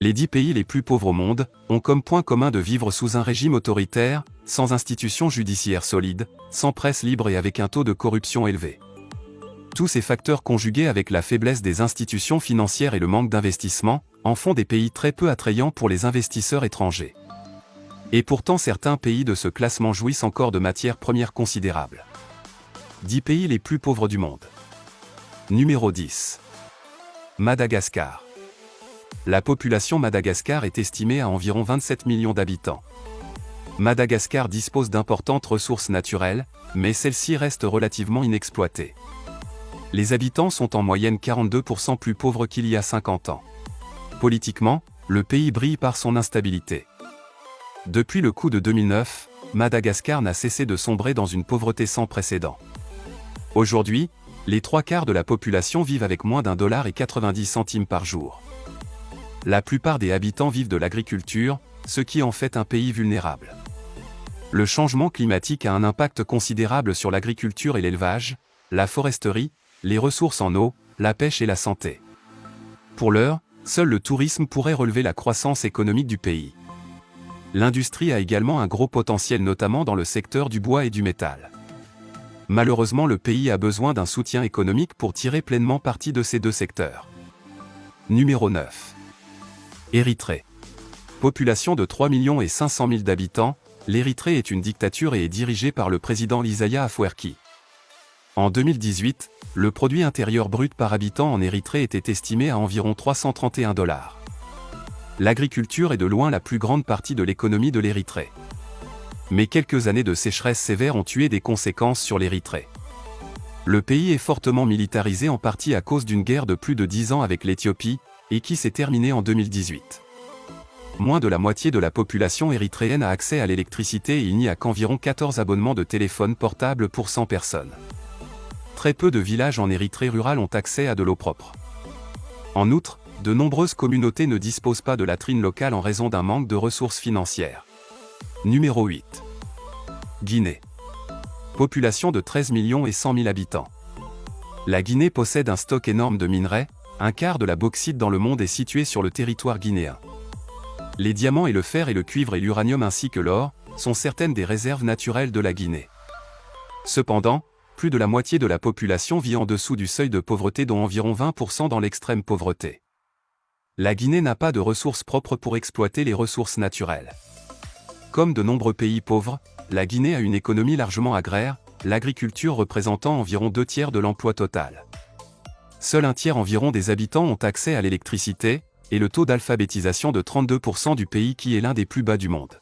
Les 10 pays les plus pauvres au monde ont comme point commun de vivre sous un régime autoritaire, sans institutions judiciaires solides, sans presse libre et avec un taux de corruption élevé. Tous ces facteurs conjugués avec la faiblesse des institutions financières et le manque d'investissement en font des pays très peu attrayants pour les investisseurs étrangers. Et pourtant certains pays de ce classement jouissent encore de matières premières considérables. 10 pays les plus pauvres du monde. Numéro 10. Madagascar. La population Madagascar est estimée à environ 27 millions d'habitants. Madagascar dispose d'importantes ressources naturelles, mais celles-ci restent relativement inexploitées. Les habitants sont en moyenne 42% plus pauvres qu'il y a 50 ans. Politiquement, le pays brille par son instabilité. Depuis le coup de 2009, Madagascar n'a cessé de sombrer dans une pauvreté sans précédent. Aujourd'hui, les 3/4 de la population vivent avec moins d'1,90 $ par jour. La plupart des habitants vivent de l'agriculture, ce qui en fait un pays vulnérable. Le changement climatique a un impact considérable sur l'agriculture et l'élevage, la foresterie, les ressources en eau, la pêche et la santé. Pour l'heure, seul le tourisme pourrait relever la croissance économique du pays. L'industrie a également un gros potentiel notamment dans le secteur du bois et du métal. Malheureusement le pays a besoin d'un soutien économique pour tirer pleinement parti de ces deux secteurs. Numéro 9. Érythrée. Population de 3 500 000 d'habitants, l'Érythrée est une dictature et est dirigée par le président Isaias Afwerki. En 2018, le produit intérieur brut par habitant en Érythrée était estimé à environ 331 $. L'agriculture est de loin la plus grande partie de l'économie de l'Érythrée. Mais quelques années de sécheresse sévère ont tué des conséquences sur l'Érythrée. Le pays est fortement militarisé en partie à cause d'une guerre de plus de 10 ans avec l'Éthiopie, et qui s'est terminée en 2018. Moins de la moitié de la population érythréenne a accès à l'électricité et il n'y a qu'environ 14 abonnements de téléphone portable pour 100 personnes. Très peu de villages en Érythrée rurale ont accès à de l'eau propre. En outre, de nombreuses communautés ne disposent pas de latrines locales en raison d'un manque de ressources financières. Numéro 8. Guinée. Population de 13 100 000 habitants. La Guinée possède un stock énorme de minerais, un quart de la bauxite dans le monde est situé sur le territoire guinéen. Les diamants et le fer et le cuivre et l'uranium ainsi que l'or sont certaines des réserves naturelles de la Guinée. Cependant, plus de la moitié de la population vit en dessous du seuil de pauvreté dont environ 20% dans l'extrême pauvreté. La Guinée n'a pas de ressources propres pour exploiter les ressources naturelles. Comme de nombreux pays pauvres, la Guinée a une économie largement agraire, l'agriculture représentant environ 2/3 de l'emploi total. Seul 1/3 environ des habitants ont accès à l'électricité, et le taux d'alphabétisation de 32% du pays qui est l'un des plus bas du monde.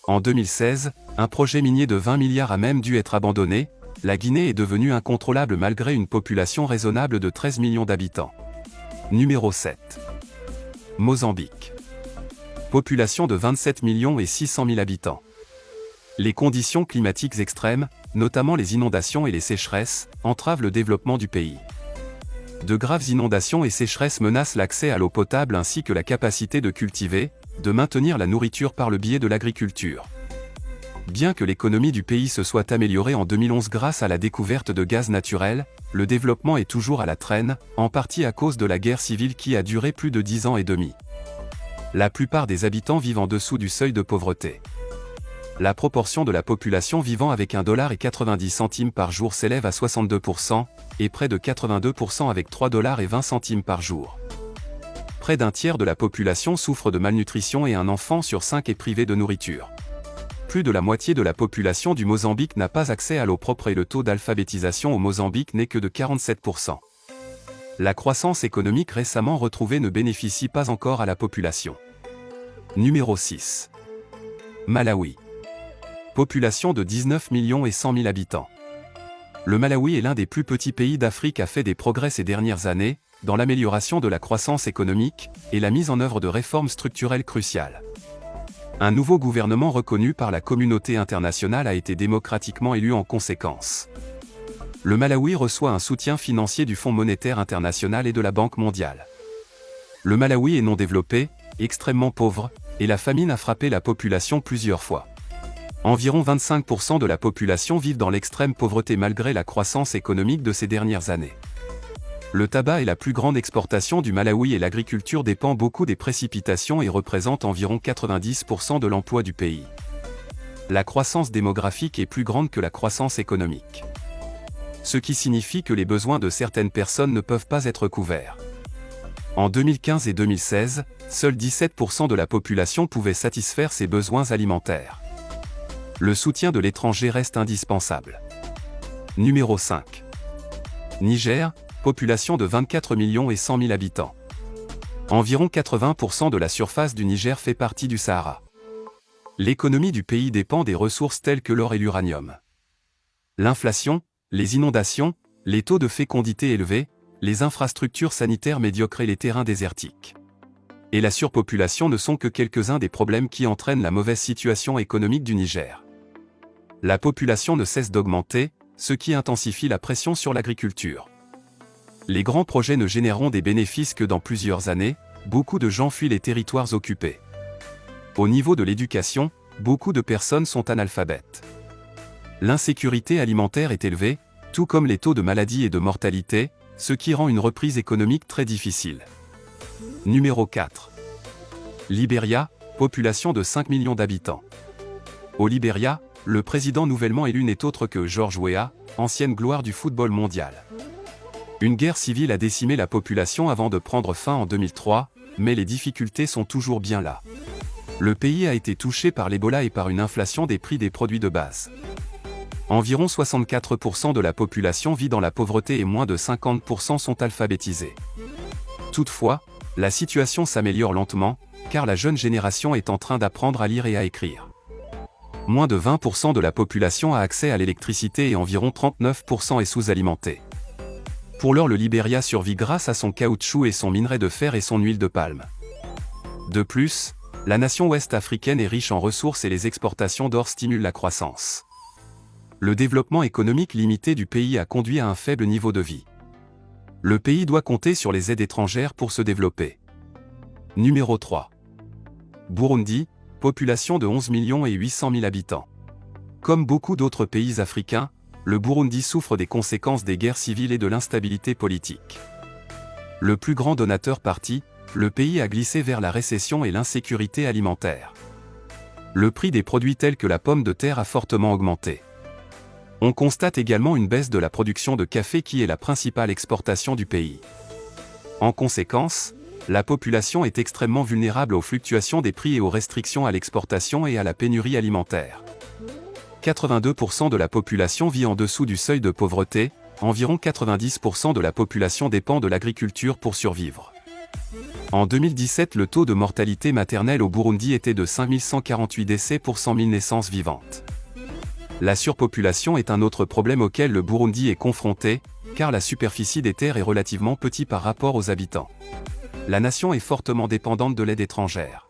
En 2016, un projet minier de 20 milliards a même dû être abandonné, la Guinée est devenue incontrôlable malgré une population raisonnable de 13 millions d'habitants. Numéro 7. Mozambique. Population de 27 600 000 habitants. Les conditions climatiques extrêmes, notamment les inondations et les sécheresses, entravent le développement du pays. De graves inondations et sécheresses menacent l'accès à l'eau potable ainsi que la capacité de cultiver, de maintenir la nourriture par le biais de l'agriculture. Bien que l'économie du pays se soit améliorée en 2011 grâce à la découverte de gaz naturel, le développement est toujours à la traîne, en partie à cause de la guerre civile qui a duré plus de 10 ans et demi. La plupart des habitants vivent en dessous du seuil de pauvreté. La proportion de la population vivant avec $1,90 par jour s'élève à 62%, et près de 82% avec $3,20 par jour. Près d'un tiers de la population souffre de malnutrition et un enfant sur 5 est privé de nourriture. Plus de la moitié de la population du Mozambique n'a pas accès à l'eau propre et le taux d'alphabétisation au Mozambique n'est que de 47%. La croissance économique récemment retrouvée ne bénéficie pas encore à la population. Numéro 6. Malawi. Population de 19 100 000 habitants. Le Malawi est l'un des plus petits pays d'Afrique a fait des progrès ces dernières années, dans l'amélioration de la croissance économique, et la mise en œuvre de réformes structurelles cruciales. Un nouveau gouvernement reconnu par la communauté internationale a été démocratiquement élu en conséquence. Le Malawi reçoit un soutien financier du Fonds monétaire international et de la Banque mondiale. Le Malawi est non développé, extrêmement pauvre, et la famine a frappé la population plusieurs fois. Environ 25% de la population vivent dans l'extrême pauvreté malgré la croissance économique de ces dernières années. Le tabac est la plus grande exportation du Malawi et l'agriculture dépend beaucoup des précipitations et représente environ 90% de l'emploi du pays. La croissance démographique est plus grande que la croissance économique. Ce qui signifie que les besoins de certaines personnes ne peuvent pas être couverts. En 2015 et 2016, seuls 17% de la population pouvait satisfaire ses besoins alimentaires. Le soutien de l'étranger reste indispensable. Numéro 5. Niger, population de 24 millions et 100 000 habitants. Environ 80% de la surface du Niger fait partie du Sahara. L'économie du pays dépend des ressources telles que l'or et l'uranium. L'inflation, les inondations, les taux de fécondité élevés, les infrastructures sanitaires médiocres et les terrains désertiques. Et la surpopulation ne sont que quelques-uns des problèmes qui entraînent la mauvaise situation économique du Niger. La population ne cesse d'augmenter, ce qui intensifie la pression sur l'agriculture. Les grands projets ne généreront des bénéfices que dans plusieurs années, beaucoup de gens fuient les territoires occupés. Au niveau de l'éducation, beaucoup de personnes sont analphabètes. L'insécurité alimentaire est élevée, tout comme les taux de maladie et de mortalité, ce qui rend une reprise économique très difficile. Numéro 4. Libéria, population de 5 millions d'habitants. Au Libéria, le président nouvellement élu n'est autre que George Weah, ancienne gloire du football mondial. Une guerre civile a décimé la population avant de prendre fin en 2003, mais les difficultés sont toujours bien là. Le pays a été touché par l'Ebola et par une inflation des prix des produits de base. Environ 64% de la population vit dans la pauvreté et moins de 50% sont alphabétisés. Toutefois, la situation s'améliore lentement, car la jeune génération est en train d'apprendre à lire et à écrire. Moins de 20% de la population a accès à l'électricité et environ 39% est sous-alimentée. Pour l'heure, le Libéria survit grâce à son caoutchouc et son minerai de fer et son huile de palme. De plus, la nation ouest-africaine est riche en ressources et les exportations d'or stimulent la croissance. Le développement économique limité du pays a conduit à un faible niveau de vie. Le pays doit compter sur les aides étrangères pour se développer. Numéro 3. Burundi, population de 11 millions et 800 000 habitants. Comme beaucoup d'autres pays africains, le Burundi souffre des conséquences des guerres civiles et de l'instabilité politique. Le plus grand donateur parti, le pays a glissé vers la récession et l'insécurité alimentaire. Le prix des produits tels que la pomme de terre a fortement augmenté. On constate également une baisse de la production de café qui est la principale exportation du pays. En conséquence, la population est extrêmement vulnérable aux fluctuations des prix et aux restrictions à l'exportation et à la pénurie alimentaire. 82% de la population vit en dessous du seuil de pauvreté, environ 90% de la population dépend de l'agriculture pour survivre. En 2017, le taux de mortalité maternelle au Burundi était de 5148 décès pour 100 000 naissances vivantes. La surpopulation est un autre problème auquel le Burundi est confronté, car la superficie des terres est relativement petite par rapport aux habitants. La nation est fortement dépendante de l'aide étrangère.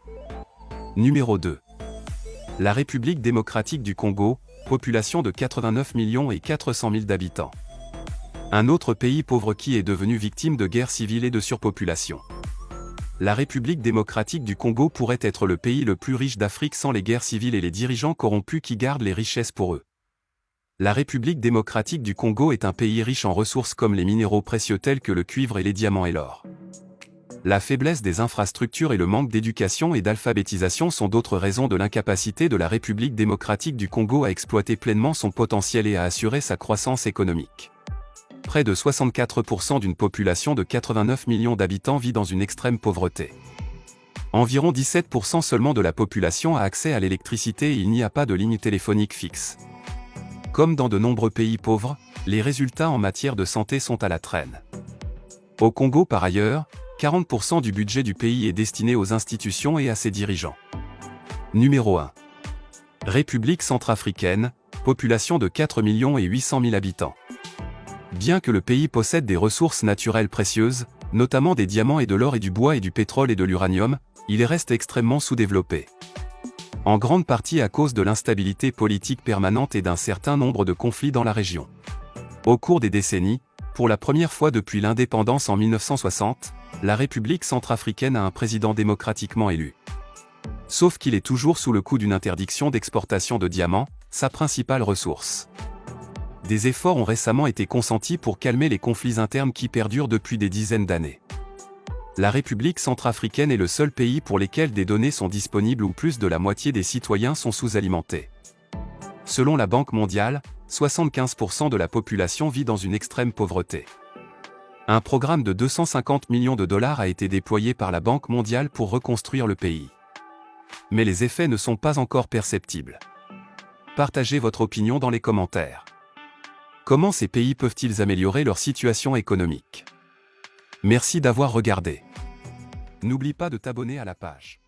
Numéro 2. La République démocratique du Congo, population de 89 millions et 400 000 d'habitants. Un autre pays pauvre qui est devenu victime de guerres civiles et de surpopulation. La République démocratique du Congo pourrait être le pays le plus riche d'Afrique sans les guerres civiles et les dirigeants corrompus qui gardent les richesses pour eux. La République démocratique du Congo est un pays riche en ressources comme les minéraux précieux tels que le cuivre et les diamants et l'or. La faiblesse des infrastructures et le manque d'éducation et d'alphabétisation sont d'autres raisons de l'incapacité de la République démocratique du Congo à exploiter pleinement son potentiel et à assurer sa croissance économique. Près de 64% d'une population de 89 millions d'habitants vit dans une extrême pauvreté. Environ 17% seulement de la population a accès à l'électricité et il n'y a pas de ligne téléphonique fixe. Comme dans de nombreux pays pauvres, les résultats en matière de santé sont à la traîne. Au Congo par ailleurs, 40% du budget du pays est destiné aux institutions et à ses dirigeants. Numéro 1. République centrafricaine, population de 4 millions et 800 000 habitants. Bien que le pays possède des ressources naturelles précieuses, notamment des diamants et de l'or et du bois et du pétrole et de l'uranium, il reste extrêmement sous-développé. En grande partie à cause de l'instabilité politique permanente et d'un certain nombre de conflits dans la région. Au cours des décennies, pour la première fois depuis l'indépendance en 1960, la République centrafricaine a un président démocratiquement élu. Sauf qu'il est toujours sous le coup d'une interdiction d'exportation de diamants, sa principale ressource. Des efforts ont récemment été consentis pour calmer les conflits internes qui perdurent depuis des dizaines d'années. La République centrafricaine est le seul pays pour lequel des données sont disponibles où plus de la moitié des citoyens sont sous-alimentés. Selon la Banque mondiale, 75% de la population vit dans une extrême pauvreté. Un programme de 250 millions de dollars a été déployé par la Banque mondiale pour reconstruire le pays. Mais les effets ne sont pas encore perceptibles. Partagez votre opinion dans les commentaires. Comment ces pays peuvent-ils améliorer leur situation économique? Merci d'avoir regardé. N'oublie pas de t'abonner à la page.